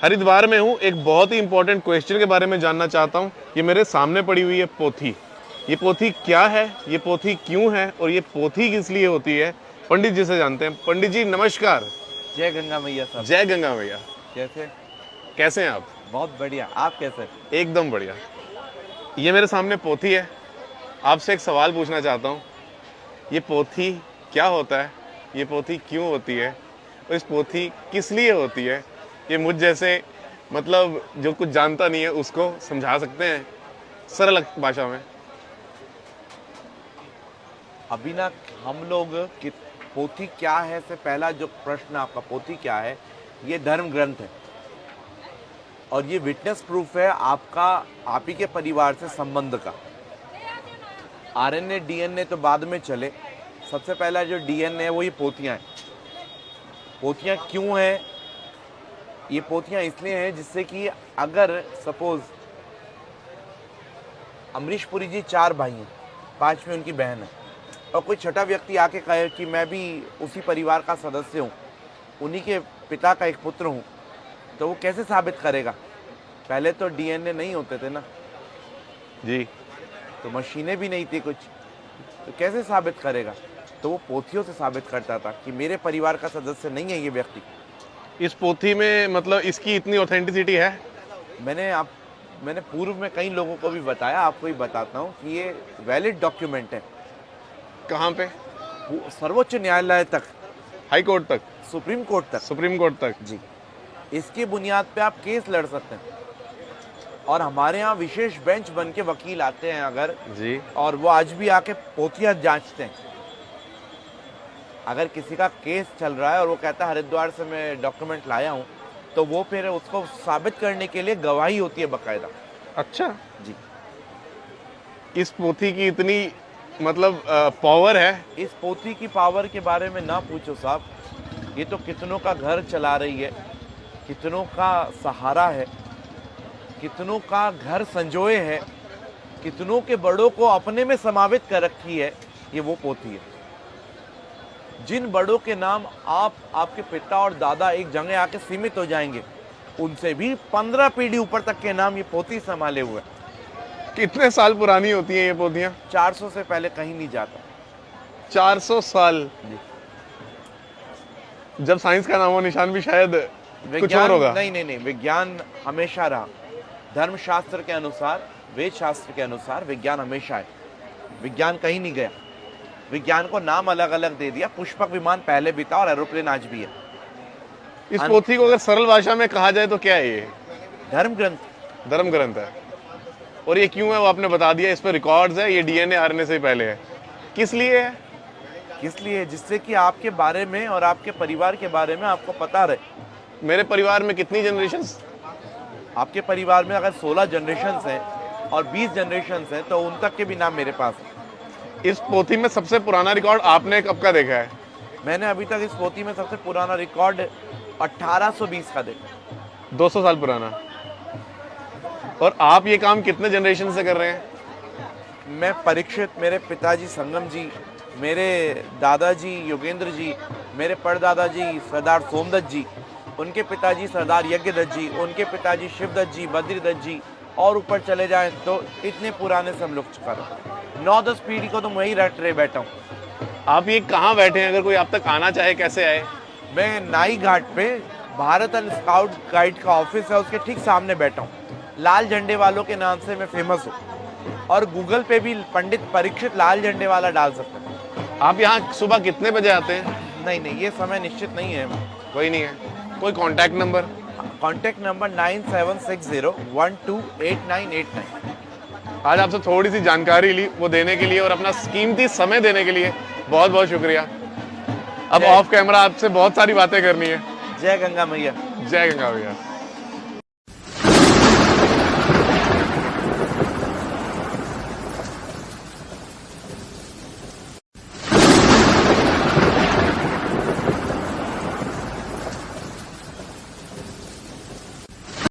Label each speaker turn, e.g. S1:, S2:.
S1: हरिद्वार में हूँ, एक बहुत ही इंपॉर्टेंट क्वेश्चन के बारे में जानना चाहता हूँ। ये मेरे सामने पड़ी हुई है पोथी। ये पोथी क्या है, ये पोथी क्यों है और ये पोथी किस लिए होती है, पंडित जी से जानते हैं। पंडित जी नमस्कार।
S2: जय गंगा मैया साहब।
S1: जय गंगा मैया। कैसे हैं आप?
S2: बहुत बढ़िया, आप कैसे?
S1: एकदम बढ़िया। ये मेरे सामने पोथी है, आपसे एक सवाल पूछना चाहता हूँ। ये पोथी क्या होता है, ये पोथी क्यों होती है और इस पोथी किस लिए होती है? ये मुझ जैसे मतलब जो कुछ जानता नहीं है उसको समझा सकते हैं सरल भाषा में?
S2: अभी ना हम लोग कि पोथी क्या है से पहला जो प्रश्न आपका, पोथी क्या है, ये धर्म ग्रंथ है और ये विटनेस प्रूफ है आपका, आप ही के परिवार से संबंध का। आरएनए डीएनए तो बाद में चले, सबसे पहला जो डीएनए है वो ये पोथियाँ हैं। पोथियाँ क्यों हैं? ये पोथियाँ इसलिए हैं जिससे कि अगर सपोज अमरीश पुरी जी 4 भाई हैं, 5वीं उनकी बहन है और कोई छठा व्यक्ति आके कहे कि मैं भी उसी परिवार का सदस्य हूँ, उन्हीं के पिता का एक पुत्र हूँ, तो वो कैसे साबित करेगा? पहले तो डीएनए नहीं होते थे ना
S1: जी,
S2: तो मशीनें भी नहीं थी कुछ, तो कैसे साबित करेगा? तो वो पोथियों से साबित करता था कि मेरे परिवार का सदस्य नहीं है ये व्यक्ति।
S1: इस पोथी में मतलब इसकी इतनी ऑथेंटिसिटी है?
S2: मैंने पूर्व में कई लोगों को भी बताया, आपको भी बताता हूँ कि ये वैलिड डॉक्यूमेंट है।
S1: कहाँ पे?
S2: सर्वोच्च न्यायालय तक,
S1: हाई कोर्ट तक,
S2: सुप्रीम कोर्ट तक।
S1: सुप्रीम कोर्ट तक
S2: जी, इसकी बुनियाद पे आप केस लड़ सकते हैं और हमारे यहाँ विशेष बेंच बन के वकील आते हैं अगर
S1: जी,
S2: और वो आज भी आके पोथियाँ जांचते हैं। अगर किसी का केस चल रहा है और वो कहता है हरिद्वार से मैं डॉक्यूमेंट लाया हूँ, तो वो फिर उसको साबित करने के लिए गवाही होती है बाकायदा।
S1: अच्छा
S2: जी,
S1: इस पोथी की इतनी मतलब पावर है?
S2: इस पोथी की पावर के बारे में ना पूछो साहब, ये तो कितनों का घर चला रही है, कितनों का सहारा है, कितनों का घर संजोए है, कितनों के बड़ों को अपने में समावित कर रखी है। ये वो पोथी है जिन बड़ों के नाम आपके पिता और दादा एक जगह आके सीमित हो जाएंगे, उनसे भी 15 पीढ़ी ऊपर तक के नाम ये पोथी संभाले हुए।
S1: कितने साल पुरानी होती हैं ये पोथियाँ?
S2: 400 से पहले कहीं नहीं जाता।
S1: 400 साल? जब साइंस का नामो निशान भी शायद कुछ और होगा।
S2: नहीं, विज्ञान हमेशा रहा। धर्मशास्त्र के अनुसार, वेद शास्त्र के अनुसार विज्ञान हमेशा है। विज्ञान कहीं नहीं गया। विज्ञान को नाम अलग अलग दे दिया। पुष्पक विमान पहले भी था और एरोप्लेन आज भी है।
S1: इस पोथी को अगर सरल भाषा में कहा जाए तो क्या है ये?
S2: धर्म ग्रंथ।
S1: धर्म ग्रंथ है। और ये क्यों है वो आपने बता दिया, इस पर रिकॉर्ड्स है, ये डीएनए आरएनए से पहले है। किस लिए है?
S2: किस लिए? जिससे कि आपके बारे में और आपके परिवार के बारे में आपको पता रहे।
S1: मेरे परिवार में कितनी जनरेशंस?
S2: आपके परिवार में अगर 16 जनरेशंस हैं और 20 जनरेशंस हैं तो उन तक के भी नाम मेरे पास है।
S1: इस पोथी में सबसे पुराना रिकॉर्ड आपने कब का देखा है?
S2: मैंने अभी तक इस पोथी में सबसे पुराना रिकॉर्ड 1820 का देखा।
S1: 200 साल पुराना। और आप ये काम कितने जनरेशन से कर रहे हैं?
S2: मैं परीक्षित, मेरे पिताजी संगम जी, मेरे दादाजी योगेंद्र जी, मेरे परदादाजी सरदार सोमदत्त जी, उनके पिताजी सरदार यज्ञदत्त जी, उनके पिताजी शिवदत्त जी, बद्रीदत्त जी, और ऊपर चले जाएं तो इतने पुराने से हम लोग चुका रहे। 9-10 पीढ़ी को तो मैं ही रट रहे बैठा हूँ।
S1: आप ये कहाँ बैठे हैं? अगर कोई आप तक आना चाहे कैसे आए?
S2: मैं नाई घाट पे भारत एंड स्काउट गाइड का ऑफिस है, उसके ठीक सामने बैठा हूँ। लाल झंडे वालों के नाम से मैं फेमस हूँ और गूगल पे भी पंडित परीक्षित लाल झंडे वाला डाल सकते हैं।
S1: आप यहाँ सुबह कितने बजे आते हैं?
S2: नहीं, ये समय निश्चित नहीं है।
S1: कोई नहीं है? कोई कांटेक्ट नंबर?
S2: Contact number 9760128989।
S1: आज आपसे थोड़ी सी जानकारी ली, वो देने के लिए और अपना कीमती समय देने के लिए बहुत बहुत शुक्रिया। अब ऑफ कैमरा आपसे बहुत सारी बातें करनी है।
S2: जय गंगा मैया।
S1: जय गंगा भैया।